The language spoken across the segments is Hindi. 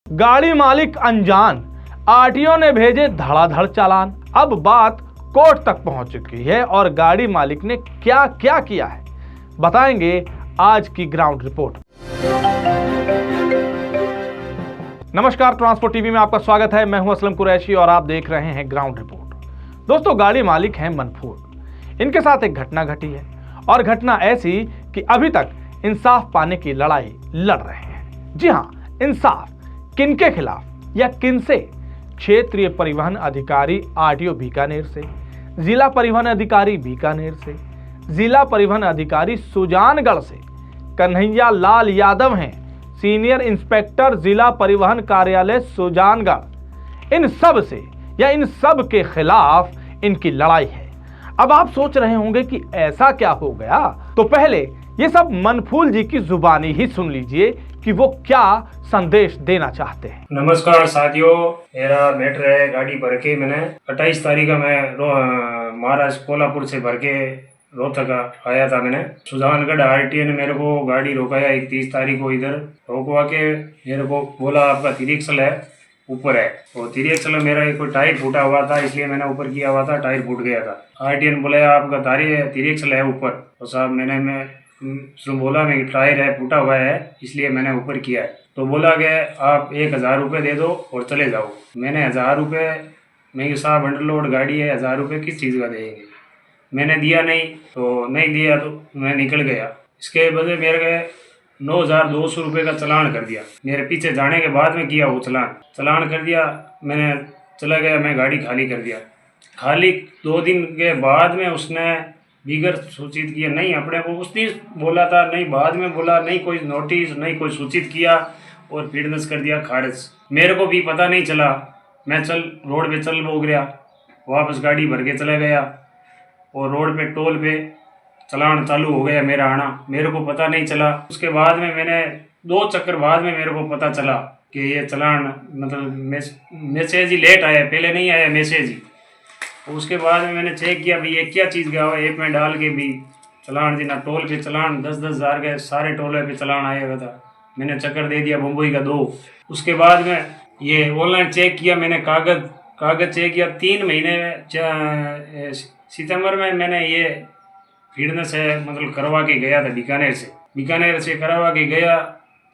गाड़ी मालिक अनजान, आरटीओ ने भेजे धड़ाधड़ चालान। अब बात कोर्ट तक पहुंच चुकी है और गाड़ी मालिक ने क्या क्या किया है बताएंगे आज की ग्राउंड रिपोर्ट। नमस्कार, ट्रांसपोर्ट टीवी में आपका स्वागत है। मैं हूं असलम कुरैशी और आप देख रहे हैं ग्राउंड रिपोर्ट। दोस्तों, गाड़ी मालिक हैं मनफूर। इनके साथ एक घटना घटी है और घटना ऐसी कि अभी तक इंसाफ पाने की लड़ाई लड़ रहे हैं। जी हां, इंसाफ किनके खिलाफ या किनसे? क्षेत्रीय परिवहन अधिकारी आरटीओ बीकानेर से, जिला परिवहन अधिकारी बीकानेर से, जिला परिवहन अधिकारी सुजानगढ़ से, कन्हैया लाल यादव हैं सीनियर इंस्पेक्टर जिला परिवहन कार्यालय सुजानगढ़। इन सब से या इन सब के खिलाफ इनकी लड़ाई है। अब आप सोच रहे होंगे कि ऐसा क्या हो गया, तो पहले ये सब मनफूल जी की जुबानी ही सुन लीजिए कि वो क्या संदेश देना चाहते हैं। नमस्कार साथियों, मेरा मैटर है गाड़ी भर के मैंने 28 तारीख का मैं महाराष्ट्र कोल्हापुर से भर के रोहतक आया था। मैंने सुजानगढ़ आरटीओ ने मेरे को गाड़ी रोकाया 31 तारीख को। इधर रोकवा के मेरे को बोला आपका तिरिक्सल है ऊपर है, और तिरिक्सल मेरा एक टायर फूटा हुआ था, इसलिए मैंने ऊपर किया हुआ था, टायर फूट गया था। आरटीओ ने बोला आपका तिरिक्सल है ऊपर, तो साहब मैं बोला मैं टायर है फूटा हुआ है, इसलिए मैंने ऊपर किया है। तो बोला कि आप 1000 रुपये दे दो और चले जाओ। मैंने 1000 रुपये, मैं साहब अंडरलोड गाड़ी है, 1000 रुपये किस चीज़ का देंगे। मैंने दिया नहीं, तो नहीं दिया तो मैं निकल गया। इसके बदले मेरे के 9200 रुपये का चलान कर दिया। मेरे पीछे जाने के बाद में किया वो चलान कर दिया। मैंने चला गया, मैं गाड़ी खाली कर दिया। खाली 2 दिन के बाद में उसने बिगर सूचित किया नहीं अपने को, उसने बोला था नहीं, बाद में बोला नहीं, कोई नोटिस नहीं, कोई सूचित किया और फिटनेस कर दिया खारिज। मेरे को भी पता नहीं चला, मैं रोड पे चल हो गया, वापस गाड़ी भर के चला गया और रोड पे टोल पे चलान चालू हो गया मेरा आना। मेरे को पता नहीं चला। उसके बाद में मैंने 2 चक्कर बाद में मेरे को पता चला कि ये चलान मतलब मैसेज ही लेट आया, पहले नहीं आया मैसेज ही। उसके बाद में मैंने चेक किया भाई ये क्या चीज़ गया हुआ, ऐप में डाल के भी चलान देना। टोल पे चलान 10-10 हज़ार के सारे टोले पे चलान आया हुआ था। मैंने चक्कर दे दिया मुंबई का 2। उसके बाद में ये ऑनलाइन चेक किया मैंने, कागज़ चेक किया 3 महीने सितंबर में मैंने ये फिटनेस है मतलब करवा के गया था बीकानेर से करवा के गया।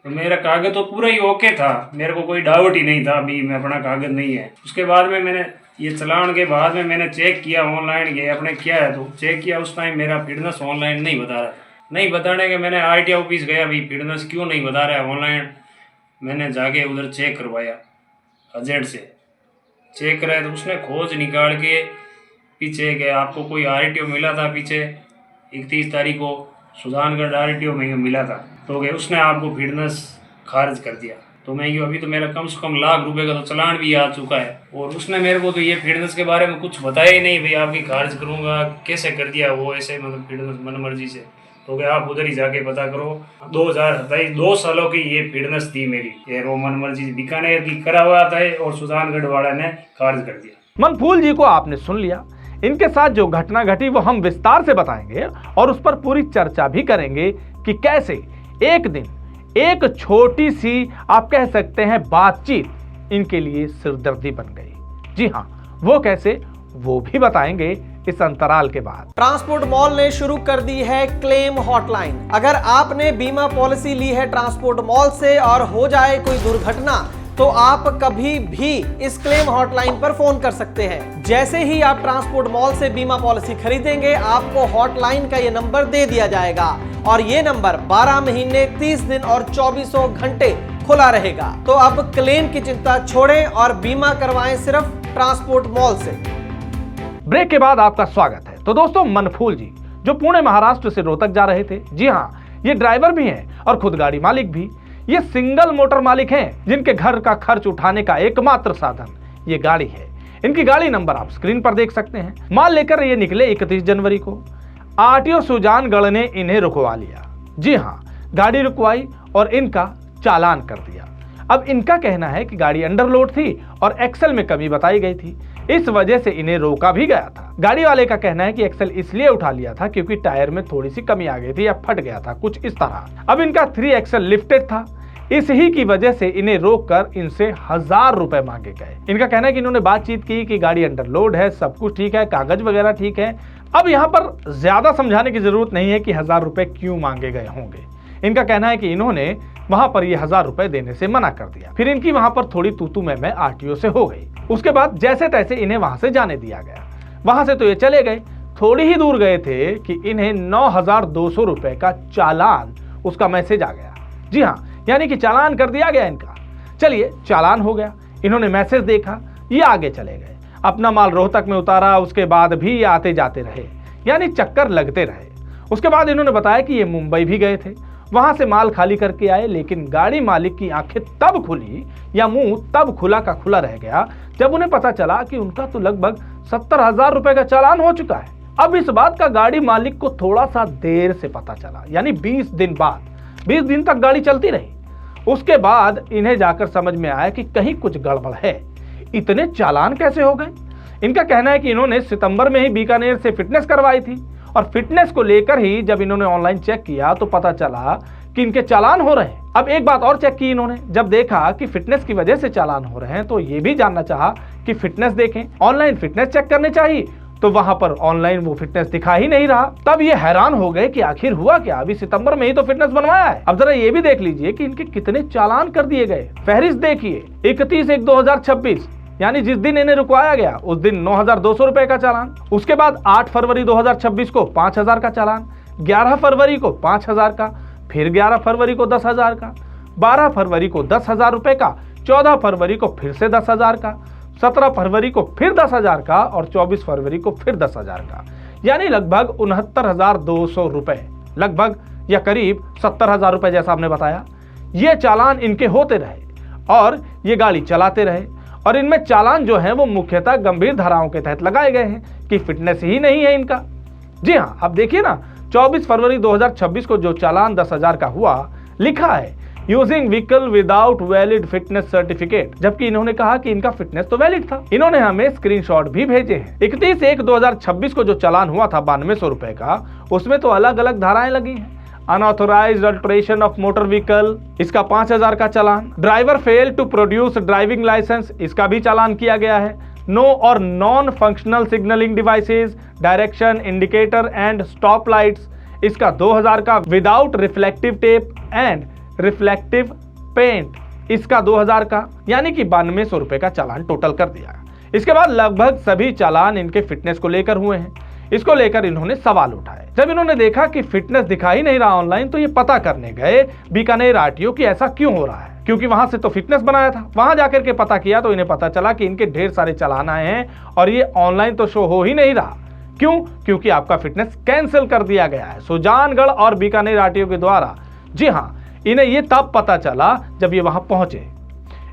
तो मेरा कागज़ तो पूरा ही ओके था, मेरे को कोई डाउट ही नहीं था अभी मैं अपना कागज़ नहीं है। उसके बाद में मैंने ये चलान के बाद में मैंने चेक किया ऑनलाइन गए अपने क्या है, तो चेक किया उस टाइम मेरा फिटनेस ऑनलाइन नहीं बता रहा था। नहीं बताने के मैंने आरटीओ ऑफिस गया, भाई फिटनेस क्यों नहीं बता रहा है ऑनलाइन। मैंने जाके उधर चेक करवाया, एजेंट से चेक कराया, तो उसने खोज निकाल के पीछे गया आपको कोई आरटीओ मिला था पीछे 31 तारीख को सुजानगढ़ आरटीओ में मिला था, तो उसने आपको फिटनेस खारिज कर दिया। तो मैं अभी तो मेरा कम से कम लाख रुपए का तो चलान भी आ चुका है, और उसने मेरे को तो ये फिटनेस के बारे में कुछ बताया ही नहीं, भाई आपकी खारिज करूँगा कैसे कर दिया वो ऐसे मतलब फिटनेस मन मर्जी से। तो आप उधर ही जाके पता करो। 2027 2 सालों की ये फिटनेस थी मेरी, ये रो मन मर्जी बीकानेर की करा हुआ था और सुजानगढ़ वाला ने खारिज कर दिया। मनफूल जी को आपने सुन लिया। इनके साथ जो घटना घटी वो हम विस्तार से बताएंगे और उस पर पूरी चर्चा भी करेंगे कि कैसे एक दिन एक छोटी सी आप कह सकते हैं बातचीत इनके लिए सिरदर्दी बन गई। जी हां, वो कैसे, वो भी बताएंगे इस अंतराल के बाद। ट्रांसपोर्ट मॉल ने शुरू कर दी है क्लेम हॉटलाइन। अगर आपने बीमा पॉलिसी ली है ट्रांसपोर्ट मॉल से और हो जाए कोई दुर्घटना, तो आप कभी भी इस क्लेम हॉटलाइन पर फोन कर सकते हैं। जैसे ही आप ट्रांसपोर्ट मॉल से बीमा पॉलिसी खरीदेंगे, आपको हॉटलाइन का ये नंबर दे दिया जाएगा और ये नंबर 12 महीने 30 दिन और 24 घंटे खुला रहेगा। तो अब क्लेम की चिंता छोड़ें और बीमा करवाएं सिर्फ ट्रांसपोर्ट मॉल से। ब्रेक के बाद आपका स्वागत है। तो दोस्तों, मनफूल जी जो पुणे महाराष्ट्र से रोहतक जा रहे थे, जी हाँ, ये ड्राइवर भी हैं और खुद गाड़ी मालिक भी। ये सिंगल मोटर मालिक हैं जिनके घर का खर्च उठाने का एकमात्र साधन ये गाड़ी है। इनकी गाड़ी नंबर आप स्क्रीन पर देख सकते हैं। माल लेकर ये निकले 31 जनवरी को। आरटीओ सुजानगढ़ ने इन्हें रुकवा लिया। जी हाँ, गाड़ी रुकवाई और इनका चालान कर दिया। अब इनका कहना है कि गाड़ी अंडरलोड थी और एक्सेल में कमी बताई गई थी, इस वजह से इन्हें रोका भी गया था। गाड़ी वाले का कहना है कि एक्सेल इसलिए उठा लिया था क्योंकि टायर में थोड़ी सी कमी आ गई थी या फट गया था, कुछ इस तरह। अब इनका 3 एक्सेल लिफ्टेड था, इस ही की वजह से इन्हें रोककर इनसे 1000 रुपए मांगे गए। इनका कहना है कि इन्होंने बातचीत की कि गाड़ी अंडर लोड है, सब कुछ ठीक है, कागज वगैरह ठीक है। अब यहाँ पर ज्यादा समझाने की जरूरत नहीं है कि 1000 रुपए क्यों मांगे गए होंगे। इनका कहना है कि इन्होंने वहां पर ये 1000 रुपए देने से मना कर दिया। फिर इनकी वहां पर थोड़ी तू मैं आरटीओ से हो गई। उसके बाद जैसे तैसे इन्हें वहां से जाने दिया गया। वहां से तो ये चले गए, थोड़ी ही दूर गए थे कि इन्हें 9200 रुपए का चालान, उसका मैसेज आ गया। जी हाँ, यानी कि चालान कर दिया गया इनका। चलिए, चालान हो गया, इन्होंने मैसेज देखा, ये आगे चले गए, अपना माल रोहतक में उतारा। उसके बाद भी ये आते जाते रहे, यानी चक्कर लगते रहे। उसके बाद इन्होंने बताया कि ये मुंबई भी गए थे, वहां से माल खाली करके आए। लेकिन गाड़ी मालिक की आंखें तब खुली या मुंह तब खुला का खुला रह गया जब उन्हें पता चला कि उनका तो लगभग 70,000 रुपए का चालान हो चुका है। अब इस बात का गाड़ी मालिक को थोड़ा सा देर से पता चला, यानी 20 दिन बाद। 20 दिन तक गाड़ी चलती रही। उसके बाद इन्हें जाकर समझ में आया कि कहीं कुछ गड़बड़ है। इतने चालान कैसे हो गए? इनका कहना है कि इन्होंने सितंबर में ही बीकानेर से फिटनेस करवाई थी और फिटनेस को लेकर ही जब इन्होंने ऑनलाइन चेक किया तो पता चला कि इनके चालान हो रहे हैं। अब एक बात और चेक की इन्होंने, जब देखा कि फिटनेस की वजह से चालान हो रहे हैं तो ये भी जानना चाहा कि फिटनेस देखें, ऑनलाइन फिटनेस चेक करने चाहिए। तो वहां पर ऑनलाइन वो फिटनेस दिखा ही नहीं रहा। तब ये हैरान हो गए कि आखिर हुआ क्या, अभी सितंबर में ही तो फिटनेस बनवाया है। अब जरा ये भी देख लीजिए कि इनके कितने चालान कर दिए गए। फहरिस्त देखिए, 31/1/2026 यानी जिस दिन इन्हें रुकवाया गया उस दिन 9200 रुपए का चालान। उसके बाद 8 फरवरी 2026 को 5000 का चालान, 11 फरवरी को 5000 का, फिर 11 फरवरी को 10,000 का, 12 फरवरी को 10,000 रुपए का, 14 फरवरी को फिर से 10,000 का, 17 फरवरी को फिर 10,000 का और 24 फरवरी को फिर 10,000 का, यानी लगभग 69,200 रुपए, लगभग या करीब 70,000 रुपए जैसा आपने बताया। ये चालान इनके होते रहे और ये गाड़ी चलाते रहे। और इनमें चालान जो है वो मुख्यतः गंभीर धाराओं के तहत लगाए गए हैं कि फिटनेस ही नहीं है इनका। जी हाँ, अब देखिए ना, 24 फरवरी 2026 को जो चालान 10,000 का हुआ, लिखा है using vehicle without valid fitness certificate, जबकि इन्होंने कहा कि इनका फिटनेस तो वैलिड था। इन्होंने हमें स्क्रीनशॉट भी भेजे हैं। 31/1/2026 को जो चालान हुआ था 9200 रुपए का, उसमें तो अलग अलग धाराएं लगी हैं। Unauthorised alteration of motor vehicle, इसका 5,000 का चालान। Driver fail to produce driving licence, इसका भी चालान किया गया है। No or non functional signalling devices, direction indicator and stop lights, इसका 2000 का। Without reflective tape and reflective paint, इसका 2000 का, यानी कि 9200 रुपए का चालान टोटल कर दिया। इसके बाद लगभग सभी चालान इनके फिटनेस को लेकर हुए हैं। इसको लेकर इन्होंने सवाल उठाए। जब इन्होंने देखा कि फिटनेस दिखा ही नहीं रहा ऑनलाइन, तो ये पता करने गए बीकानेर आरटीओ कि ऐसा क्यों हो रहा है, क्योंकि वहां से तो फिटनेस बनाया था। वहां जाकर के पता किया तो इन्हें पता चला कि इनके ढेर सारे चालान आए हैं और ये ऑनलाइन तो शो हो ही नहीं रहा। क्यों? क्योंकि आपका फिटनेस कैंसिल कर दिया गया है सुजानगढ़ और बीकानेर आरटीओ के द्वारा। जी हाँ, इन्हें ये तब पता चला जब ये वहां पहुंचे।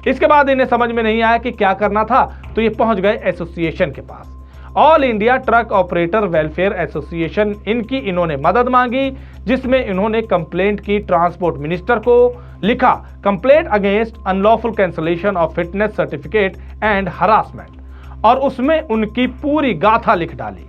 इसके बाद इन्हें समझ में नहीं आया कि क्या करना था, तो ये पहुंच गए एसोसिएशन के पास, all India truck operator welfare association. इनकी इन्होंने मदद मांगी, जिसमें इन्होंने कंप्लेंट की ट्रांसपोर्ट मिनिस्टर को, लिखा complaint against unlawful cancellation of fitness certificate and harassment, और उसमें उनकी पूरी गाथा लिख डाली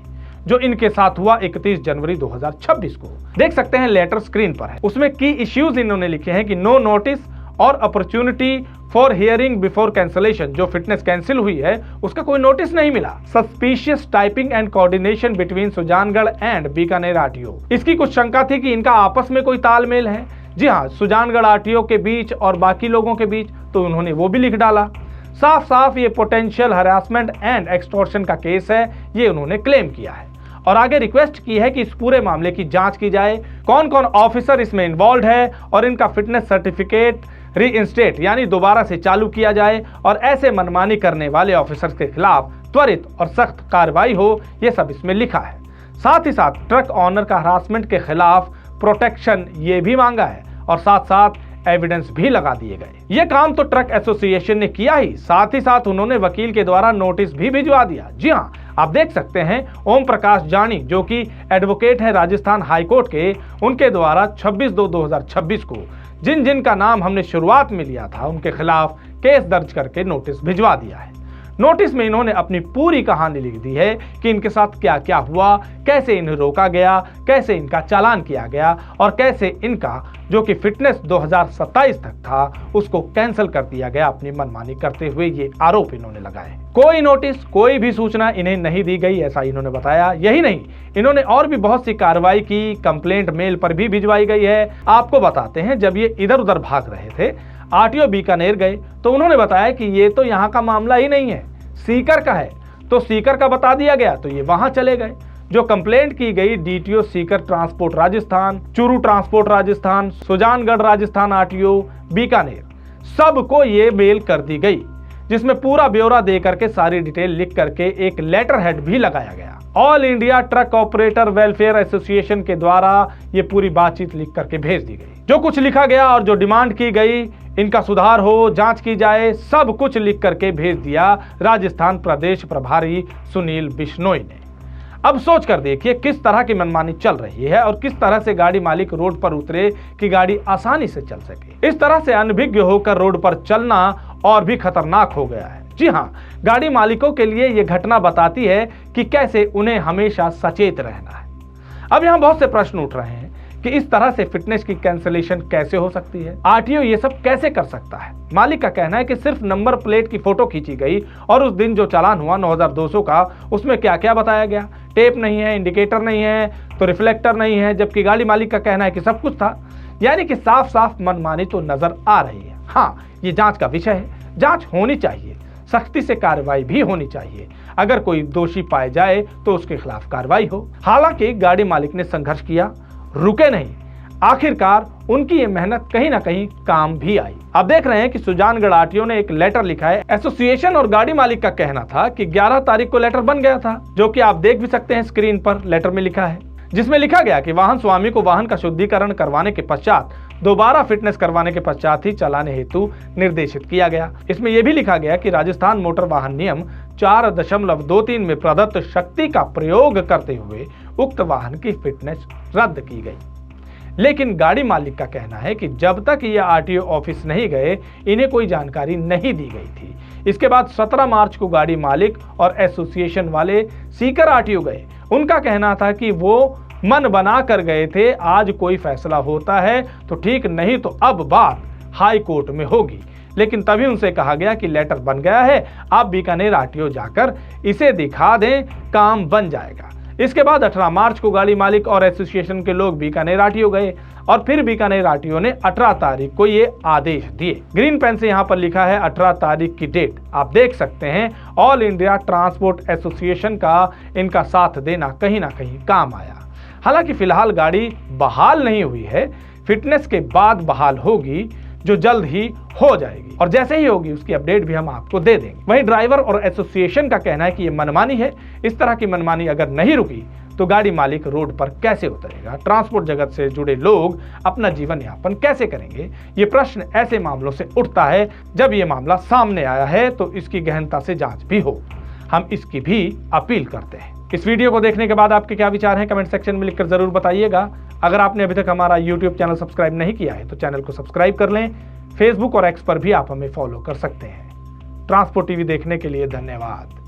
जो इनके साथ हुआ 31 जनवरी 2026 को। देख सकते हैं, लेटर स्क्रीन पर है। उसमें की इश्यूज इन्होंने लिखे हैं कि नो नोटिस और opportunity for hearing before cancellation, जो फिटनेस कैंसिल हुई है उसका कोई नोटिस नहीं मिला। Suspicious typing and coordination between Sujangarh and Bikaner RTO, इसकी कुछ शंका थी कि इनका आपस में कोई तालमेल है। जी हाँ, सुजानगढ़ आरटीओ के बीच और बाकी लोगों के बीच, तो उन्होंने वो भी लिख डाला। साफ साफ ये पोटेंशियल हरासमेंट एंड एक्सटॉर्शन का केस है, ये उन्होंने क्लेम किया है। और आगे रिक्वेस्ट की है कि इस पूरे मामले की जांच की जाए, कौन कौन ऑफिसर इसमें इन्वॉल्व है और इनका फिटनेस सर्टिफिकेट रीइंस्टेट यानी दोबारा से चालू किया जाए और ऐसे मनमानी करने वाले ऑफिसर्स के खिलाफ त्वरित और सख्त कार्रवाई हो, ये सब इसमें लिखा है। साथ ही साथ ट्रक ऑनर का हरासमेंट के खिलाफ प्रोटेक्शन ये भी मांगा है और साथ साथ एविडेंस भी लगा दिए गए। ये काम तो ट्रक एसोसिएशन ने किया ही, साथ ही साथ उन्होंने वकील के द्वारा नोटिस भी भिजवा दिया। जी हाँ, आप देख सकते हैं ओम प्रकाश जानी, जो कि एडवोकेट है राजस्थान हाईकोर्ट के, उनके द्वारा 26/2/2026 को जिन जिन का नाम हमने शुरुआत में लिया था उनके खिलाफ केस दर्ज करके नोटिस भिजवा दिया है। नोटिस में इन्होंने अपनी पूरी कहानी लिख दी है कि इनके साथ क्या क्या हुआ, कैसे इन्हें रोका गया, कैसे इनका चालान किया गया और कैसे इनका जो कि फिटनेस 2027 तक था उसको कैंसिल कर दिया गया अपनी मनमानी करते हुए। ये आरोप इन्होंने लगाए। कोई नोटिस, कोई भी सूचना इन्हें नहीं दी गई, ऐसा इन्होंने बताया। यही नहीं, इन्होंने और भी बहुत सी कार्रवाई की, कंप्लेंट मेल पर भी भिजवाई गई है। आपको बताते हैं, जब ये इधर उधर भाग रहे थे, आरटीओ बीकानेर गए तो उन्होंने बताया कि ये तो यहाँ का मामला ही नहीं है, सीकर का है। तो सीकर का बता दिया गया तो ये वहां चले गए। जो कंप्लेंट की गई DTO Sikar transport Rajasthan, Churu transport Rajasthan, Sujangarh Rajasthan RTO Bikaner, सबको ये मेल कर दी गई, जिसमें पूरा ब्यौरा दे करके सारी डिटेल लिख करके एक लेटर हेड भी लगाया गया। All India truck operator welfare association के द्वारा ये पूरी बातचीत लिख करके भेज दी गई। जो कुछ लिखा गया और जो डिमांड की गई, इनका सुधार हो, जांच की जाए, सब कुछ लिख करके भेज दिया राजस्थान प्रदेश प्रभारी सुनील बिश्नोई ने। अब सोच कर देखिए किस तरह की मनमानी चल रही है और किस तरह से गाड़ी मालिक रोड पर उतरे कि गाड़ी आसानी से चल सके। इस तरह से अनभिज्ञ होकर रोड पर चलना और भी खतरनाक हो गया है। जी हाँ, गाड़ी मालिकों के लिए यह घटना बताती है कि कैसे उन्हें हमेशा सचेत रहना है। अब यहाँ बहुत से प्रश्न उठ रहे हैं कि इस तरह से फिटनेस की कैंसिलेशन कैसे हो सकती है, आरटीओ ये सब कैसे कर सकता है। मालिक का कहना है कि सिर्फ नंबर प्लेट की फोटो खींची गई और उस दिन जो चालान हुआ 9200 का, उसमें क्या क्या बताया गया, टेप नहीं है, इंडिकेटर नहीं है, तो रिफ्लेक्टर नहीं है, जबकि गाड़ी मालिक का कहना है कि सब कुछ था। यानी कि साफ साफ मनमानी तो नजर आ रही है। हाँ, ये जांच का विषय है, जांच होनी चाहिए, सख्ती से कार्रवाई भी होनी चाहिए। अगर कोई दोषी पाए जाए तो उसके खिलाफ कार्रवाई हो। हालांकि गाड़ी मालिक ने संघर्ष किया, रुके नहीं, आखिरकार उनकी ये मेहनत कहीं ना कहीं काम भी आई। अब देख रहे हैं कि सुजानगढ़ आरटीओ ने एक लेटर लिखा है। एसोसिएशन और गाड़ी मालिक का कहना था कि 11 तारीख को लेटर बन गया था, जो कि आप देख भी सकते हैं स्क्रीन पर। लेटर में लिखा है, जिसमें लिखा गया कि वाहन स्वामी को वाहन का शुद्धिकरण करवाने के पश्चात, दोबारा फिटनेस करवाने के पश्चात ही चलाने हेतु निर्देशित किया गया। इसमें यह भी लिखा गया कि राजस्थान मोटर वाहन नियम 4.23 में प्रदत्त शक्ति का प्रयोग करते हुए उक्त वाहन की फिटनेस रद्द की गई। लेकिन गाड़ी मालिक का कहना है कि जब तक ये आरटीओ ऑफिस नहीं गए, इन्हें कोई जानकारी नहीं दी गई थी। इसके बाद 17 मार्च को गाड़ी मालिक और एसोसिएशन वाले सीकर आरटीओ गए। उनका कहना था कि वो मन बना कर गए थे, आज कोई फैसला होता है तो ठीक, नहीं तो अब बात हाई कोर्ट में होगी। लेकिन तभी उनसे कहा गया कि लेटर बन गया है, आप बीकानेर आरटीओ जाकर इसे दिखा दें, काम बन जाएगा। इसके बाद 18 मार्च को गाड़ी मालिक और एसोसिएशन के लोग बीकानेर आरटीओ गए और फिर बीकानेर आरटीओ ने 18 तारीख को ये आदेश दिए। ग्रीन पेन से यहाँ पर लिखा है 18 तारीख की डेट, आप देख सकते हैं। ऑल इंडिया ट्रांसपोर्ट एसोसिएशन का इनका साथ देना कहीं ना कहीं काम आया। हालांकि फिलहाल गाड़ी बहाल नहीं हुई है, फिटनेस के बाद बहाल होगी, जो जल्द ही हो जाएगी और जैसे ही होगी उसकी अपडेट भी हम आपको दे देंगे। वहीं ड्राइवर और एसोसिएशन का कहना है कि ये मनमानी है। इस तरह की मनमानी अगर नहीं रुकी तो गाड़ी मालिक रोड पर कैसे उतरेगा, ट्रांसपोर्ट जगत से जुड़े लोग अपना जीवन यापन कैसे करेंगे। ये प्रश्न ऐसे मामलों से उठता है जब ये मामला सामने आया है तो इसकी गहनता से जांच भी हो, हम इसकी भी अपील करते हैं। इस वीडियो को देखने के बाद आपके क्या विचार हैं, कमेंट सेक्शन में लिखकर जरूर बताइएगा। अगर आपने अभी तक हमारा YouTube चैनल सब्सक्राइब नहीं किया है तो चैनल को सब्सक्राइब कर लें। फेसबुक और एक्स पर भी आप हमें फॉलो कर सकते हैं। ट्रांसपोर्ट टीवी देखने के लिए धन्यवाद।